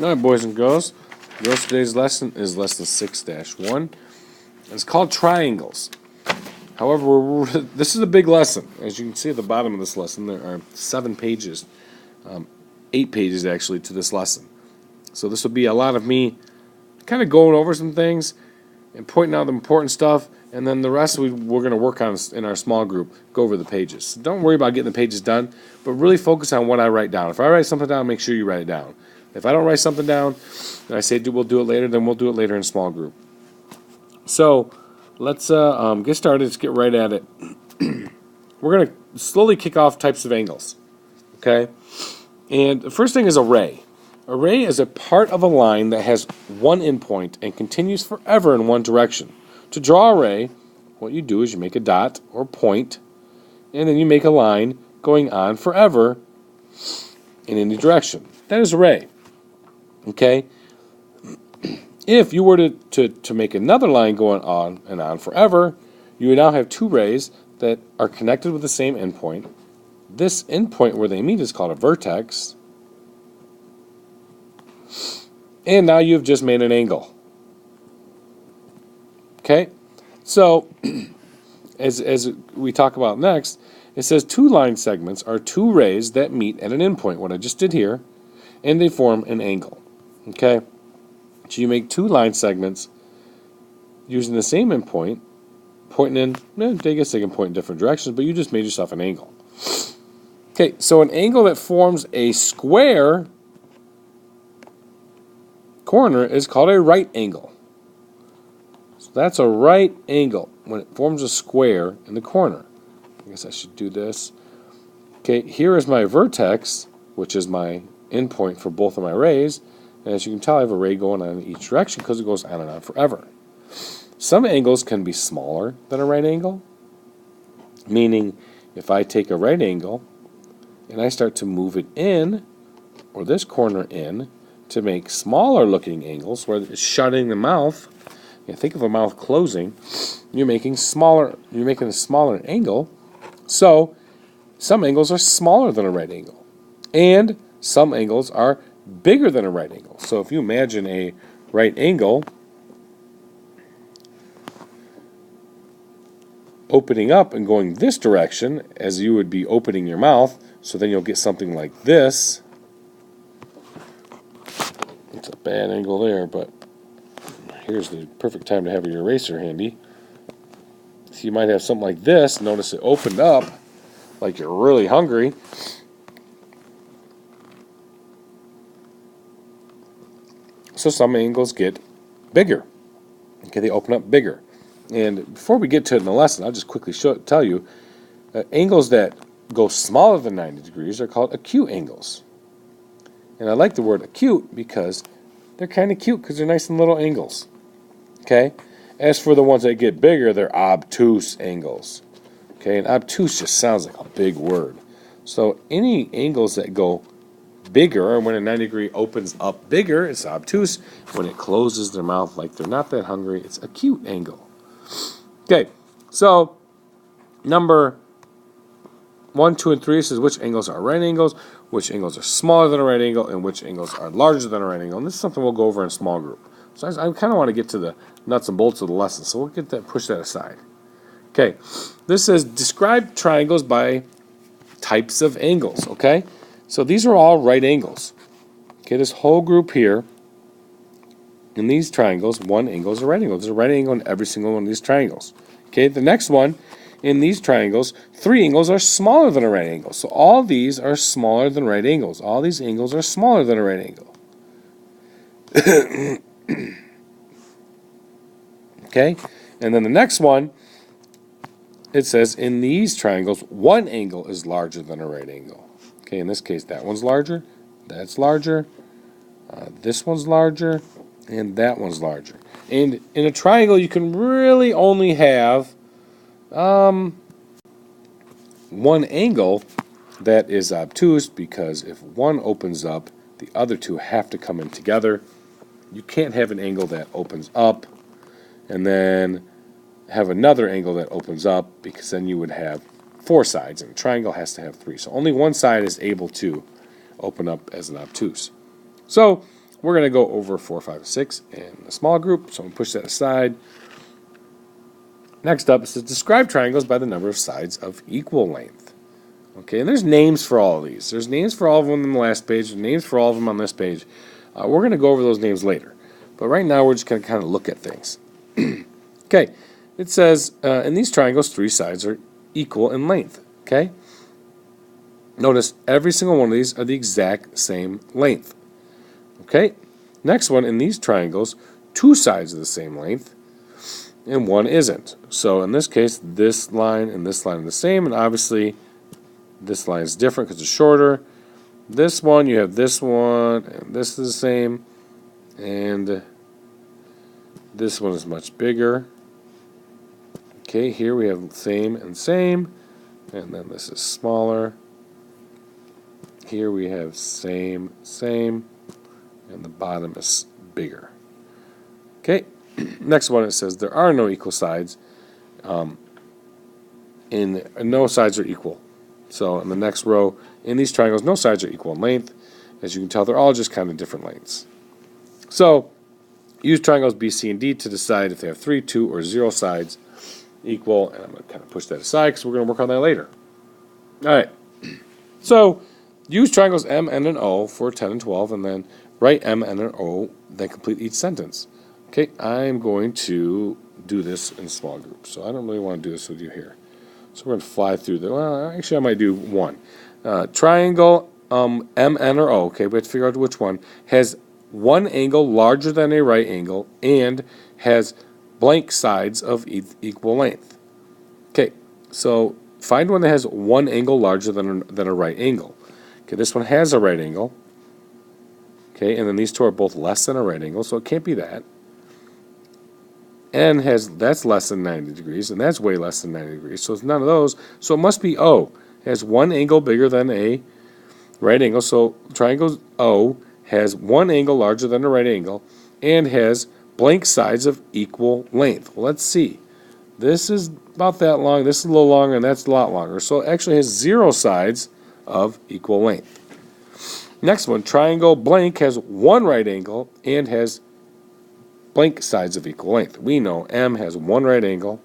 All right, boys and girls. Today's lesson is lesson 6-1. It's called triangles. However, this is a big lesson. As you can see at the bottom of this lesson, there are 7 pages, 8 pages actually, to this lesson. So this will be a lot of me kind of going over some things and pointing out the important stuff, and then the rest we're going to work on in our small group, go over the pages. So don't worry about getting the pages done, but really focus on what I write down. If I write something down, make sure you write it down. If I don't write something down, and I say we'll do it later, then we'll do it later in small group. So let's get started. Let's get right at it. We're going to slowly kick off types of angles. Okay? And the first thing is a ray. A ray is a part of a line that has one endpoint and continues forever in one direction. To draw a ray, what you do is you make a dot or point, and then you make a line going on forever in any direction. That is a ray. Okay? If you were to make another line going on and on forever, you would now have 2 rays that are connected with the same endpoint. This endpoint where they meet is called a vertex. And now you've just made an angle. Okay? So, as we talk about next, it says 2 line segments are 2 rays that meet at an endpoint, what I just did here, and they form an angle. Okay? So you make 2 line segments using the same endpoint, pointing in, I guess they can point in different directions, but you just made yourself an angle. Okay, so an angle that forms a square corner is called a right angle. So that's a right angle when it forms a square in the corner. I guess I should do this. Okay, here is my vertex, which is my endpoint for both of my rays. And as you can tell, I have a ray going on in each direction because it goes on and on forever. Some angles can be smaller than a right angle, meaning if I take a right angle and I start to move it in, or this corner in, to make smaller looking angles where it's shutting the mouth. You think of a mouth closing, you're making a smaller angle. So some angles are smaller than a right angle, and some angles are bigger than a right angle. So if you imagine a right angle opening up and going this direction as you would be opening your mouth, so then you'll get something like this. It's a bad angle there, but here's the perfect time to have your eraser handy. So you might have something like this. Notice it opened up like you're really hungry. So some angles get bigger. Okay, they open up bigger. And before we get to it in the lesson, I'll just quickly tell you, angles that go smaller than 90 degrees are called acute angles. And I like the word acute because they're kind of cute because they're nice and little angles. Okay? As for the ones that get bigger, they're obtuse angles. Okay, and obtuse just sounds like a big word. So any angles that go bigger, or when a 90 degree opens up bigger, it's obtuse. When it closes their mouth like they're not that hungry, it's acute angle. Okay, so number 1, 2, and 3 says which angles are right angles, which angles are smaller than a right angle, and which angles are larger than a right angle. And this is something we'll go over in a small group. So I kind of want to get to the nuts and bolts of the lesson, so we'll push that aside. Okay, this says describe triangles by types of angles. Okay, so these are all right angles. Okay, this whole group here, in these triangles, one angle is a right angle. There's a right angle in every single one of these triangles. Okay, the next one, in these triangles, 3 angles are smaller than a right angle. So all these are smaller than right angles. All these angles are smaller than a right angle. Okay, and then the next one, it says in these triangles, 1 angle is larger than a right angle. Okay, in this case, that one's larger, that's larger, this one's larger, and that one's larger. And in a triangle, you can really only have 1 angle that is obtuse, because if one opens up, the other 2 have to come in together. You can't have an angle that opens up and then have another angle that opens up, because then you would have 4 sides, and a triangle has to have 3. So only one side is able to open up as an obtuse. So We're going to go over 4, 5, 6 in a small group, so I'm going to push that aside. Next up, it says describe triangles by the number of sides of equal length. Okay, and there's names for all of these. There's names for all of them on the last page. There's names for all of them on this page. We're going to go over those names later. But right now, we're just going to kind of look at things. Okay, it says in these triangles, 3 sides are equal in length. Okay, notice every single one of these are the exact same length. Okay, next one, in these triangles, 2 sides are the same length and 1 isn't. So in this case, this line and this line are the same, and obviously this line is different because it's shorter. This one, you have this one, and this is the same, and this one is much bigger. Okay, here we have same and same, and then this is smaller. Here we have same, same, and the bottom is bigger. Okay, next one, it says there are no equal sides, and no sides are equal. So in the next row, in these triangles, no sides are equal in length. As you can tell, they're all just kind of different lengths. So use triangles B, C, and D to decide if they have 3, 2, or 0 sides equal. And I'm going to kind of push that aside because we're going to work on that later. All right. So use triangles M, N, and O for 10 and 12, and then write M, N, and O, then complete each sentence. Okay, I'm going to do this in small groups, so I don't really want to do this with you here. So we're going to fly through the, well, actually I might do one. Triangle M, N, or O, okay, we have to figure out which one, has one angle larger than a right angle and has blank sides of equal length. Okay, so find one that has one angle larger than a right angle. Okay, this one has a right angle. Okay, and then these two are both less than a right angle, so it can't be that. N that's less than 90 degrees, and that's way less than 90 degrees, so it's none of those. So it must be O. It has one angle bigger than a right angle, so triangle O has one angle larger than a right angle and has blank sides of equal length. Well, let's see. This is about that long, this is a little longer, and that's a lot longer. So it actually has 0 sides of equal length. Next one, triangle blank has one right angle and has blank sides of equal length. We know M has one right angle,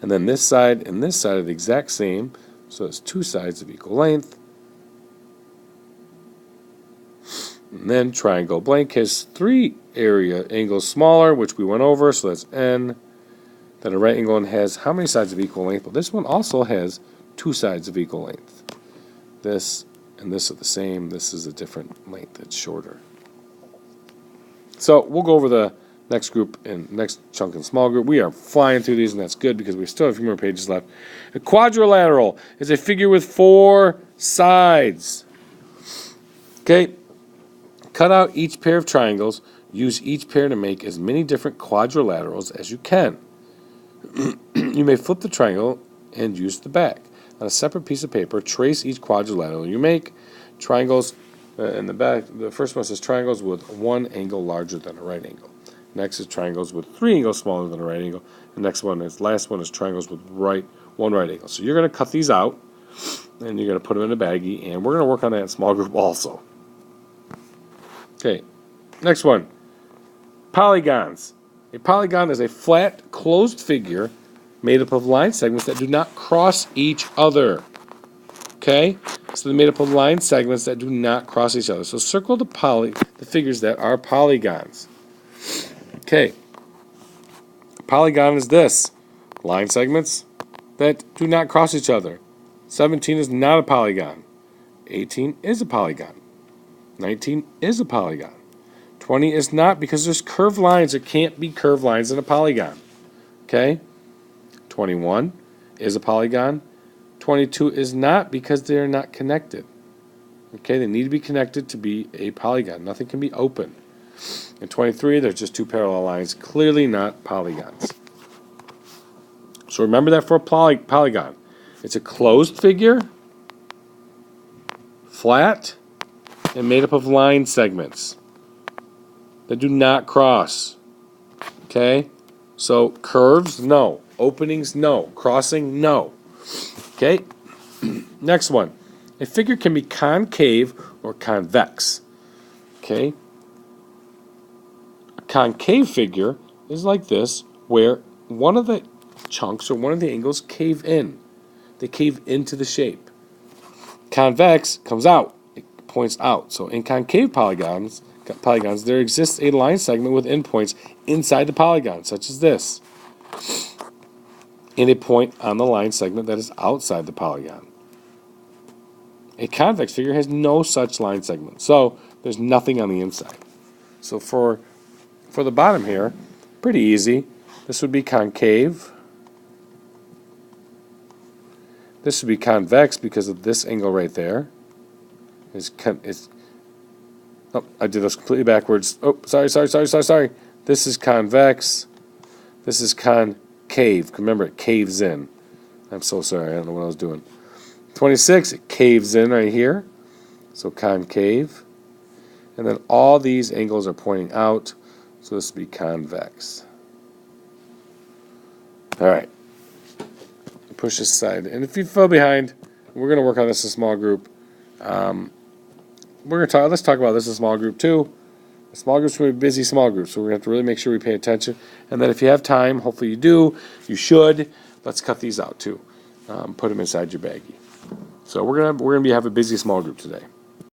and then this side and this side are the exact same, so it's 2 sides of equal length. And then triangle blank has 3 area angles smaller, which we went over, so that's N. Then a right angle and has how many sides of equal length? Well, this one also has 2 sides of equal length. This and this are the same. This is a different length. It's shorter. So we'll go over the next group and next chunk in small group. We are flying through these, and that's good because we still have a few more pages left. A quadrilateral is a figure with 4 sides. Okay. Cut out each pair of triangles. Use each pair to make as many different quadrilaterals as you can. You may flip the triangle and use the back. On a separate piece of paper, trace each quadrilateral you make. Triangles in the back, the first one says triangles with one angle larger than a right angle. Next is triangles with 3 angles smaller than a right angle. The next one is, last one is triangles with one right angle. So you're going to cut these out, and you're going to put them in a baggie, and we're going to work on that in small group also. Okay, next one, polygons. A polygon is a flat, closed figure made up of line segments that do not cross each other. Okay, so they're made up of line segments that do not cross each other. So circle the figures that are polygons. Okay, polygon is this: line segments that do not cross each other. 17 is not a polygon. 18 is a polygon. 19 is a polygon. 20 is not, because there's curved lines. There can't be curved lines in a polygon. Okay? 21 is a polygon. 22 is not, because they are not connected. Okay? They need to be connected to be a polygon. Nothing can be open. In 23, there's just 2 parallel lines. Clearly not polygons. So remember that for a polygon. It's a closed figure, flat, and made up of line segments that do not cross. Okay? So curves, no. Openings, no. Crossing, no. Okay? Next one. A figure can be concave or convex. Okay? concave figure is like this, where one of the chunks or one of the angles cave in. They cave into the shape. Convex comes out. It points out. So in concave polygons, there exists a line segment with endpoints inside the polygon, such as this, and a point on the line segment that is outside the polygon. A convex figure has no such line segment, so there's nothing on the inside. So for the bottom here, pretty easy. This would be concave. This would be convex because of this angle right there. Oh, I did this completely backwards. Oh, sorry. This is convex. This is concave. Remember, it caves in. I'm so sorry. I don't know what I was doing. 26, it caves in right here. So concave. And then all these angles are pointing out. So this would be convex. All right. Push this aside. And if you fell behind, we're going to work on this in a small group. Let's talk about this in a small group too. A small groups will be busy small groups, so we're going to have to really make sure we pay attention. And then if you have time, hopefully you do, you should, let's cut these out too. Put them inside your baggie. So we're gonna have a busy small group today.